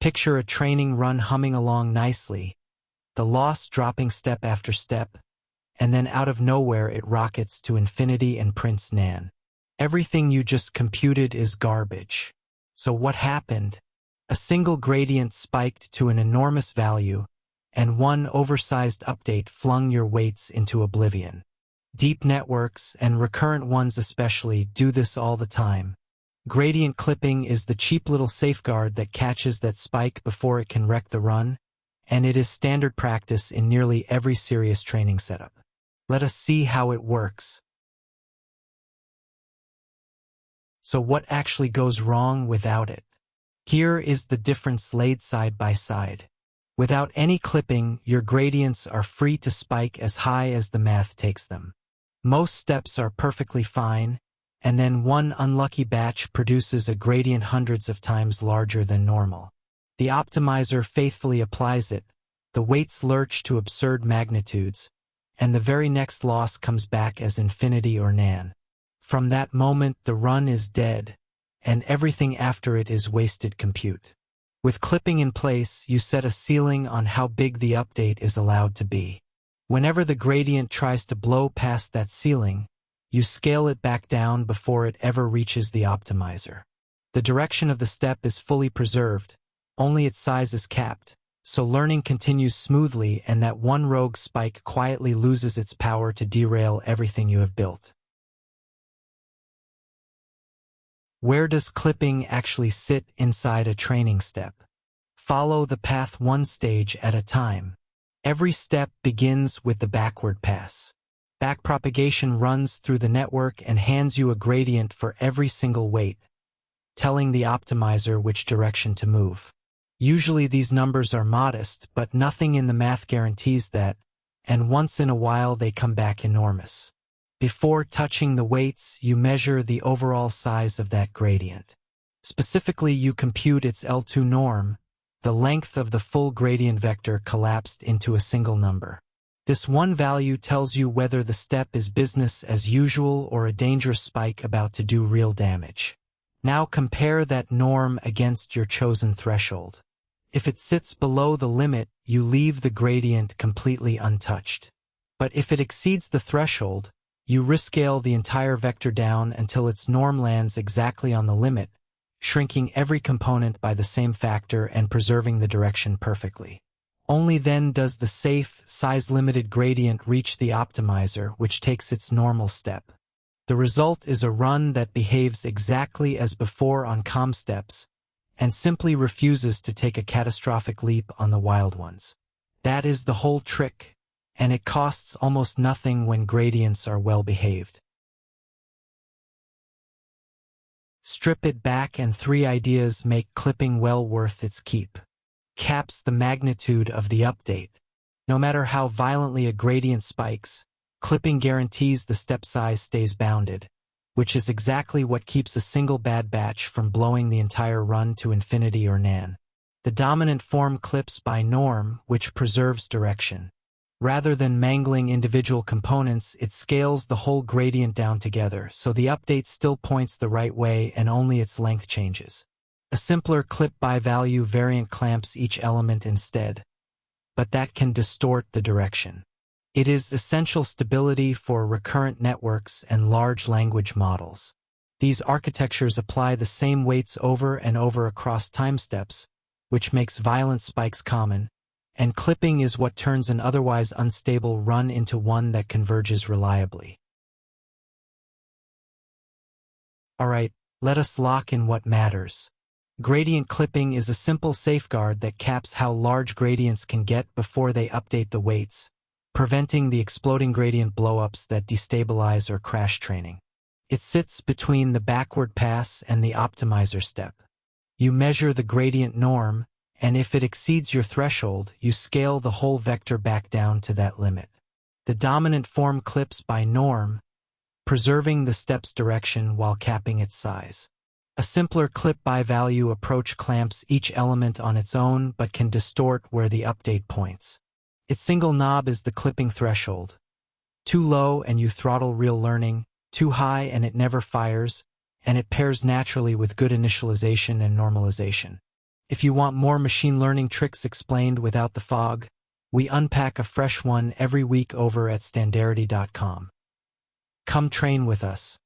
Picture a training run humming along nicely, the loss dropping step after step, and then out of nowhere it rockets to infinity and prints nan. Everything you just computed is garbage. So what happened? A single gradient spiked to an enormous value, and one oversized update flung your weights into oblivion. Deep networks, and recurrent ones especially, do this all the time. Gradient clipping is the cheap little safeguard that catches that spike before it can wreck the run, and it is standard practice in nearly every serious training setup. Let us see how it works. So what actually goes wrong without it? Here is the difference laid side by side. Without any clipping, your gradients are free to spike as high as the math takes them. Most steps are perfectly fine, and then one unlucky batch produces a gradient hundreds of times larger than normal. The optimizer faithfully applies it, the weights lurch to absurd magnitudes, and the very next loss comes back as infinity or nan. From that moment, the run is dead, and everything after it is wasted compute. With clipping in place, you set a ceiling on how big the update is allowed to be. Whenever the gradient tries to blow past that ceiling, you scale it back down before it ever reaches the optimizer. The direction of the step is fully preserved, only its size is capped, so learning continues smoothly and that one rogue spike quietly loses its power to derail everything you have built. Where does clipping actually sit inside a training step? Follow the path one stage at a time. Every step begins with the backward pass. Backpropagation runs through the network and hands you a gradient for every single weight, telling the optimizer which direction to move. Usually these numbers are modest, but nothing in the math guarantees that, and once in a while they come back enormous. Before touching the weights, you measure the overall size of that gradient. Specifically, you compute its L2 norm, the length of the full gradient vector collapsed into a single number. This one value tells you whether the step is business as usual or a dangerous spike about to do real damage. Now compare that norm against your chosen threshold. If it sits below the limit, you leave the gradient completely untouched. But if it exceeds the threshold, you rescale the entire vector down until its norm lands exactly on the limit, shrinking every component by the same factor and preserving the direction perfectly. Only then does the safe, size-limited gradient reach the optimizer, which takes its normal step. The result is a run that behaves exactly as before on calm steps, and simply refuses to take a catastrophic leap on the wild ones. That is the whole trick, and it costs almost nothing when gradients are well behaved. Strip it back and 3 ideas make clipping well worth its keep. Caps the magnitude of the update. No matter how violently a gradient spikes, clipping guarantees the step size stays bounded, which is exactly what keeps a single bad batch from blowing the entire run to infinity or nan. The dominant form clips by norm, which preserves direction. Rather than mangling individual components, it scales the whole gradient down together, so the update still points the right way and only its length changes. A simpler clip-by-value variant clamps each element instead, but that can distort the direction. It is essential stability for recurrent networks and large language models. These architectures apply the same weights over and over across time steps, which makes violent spikes common, and clipping is what turns an otherwise unstable run into one that converges reliably. Alright, let us lock in what matters. Gradient clipping is a simple safeguard that caps how large gradients can get before they update the weights, preventing the exploding gradient blowups that destabilize or crash training. It sits between the backward pass and the optimizer step. You measure the gradient norm, and if it exceeds your threshold, you scale the whole vector back down to that limit. The dominant form clips by norm, preserving the step's direction while capping its size. A simpler clip-by-value approach clamps each element on its own but can distort where the update points. Its single knob is the clipping threshold. Too low and you throttle real learning, too high and it never fires, and it pairs naturally with good initialization and normalization. If you want more machine learning tricks explained without the fog, we unpack a fresh one every week over at standarity.com. Come train with us.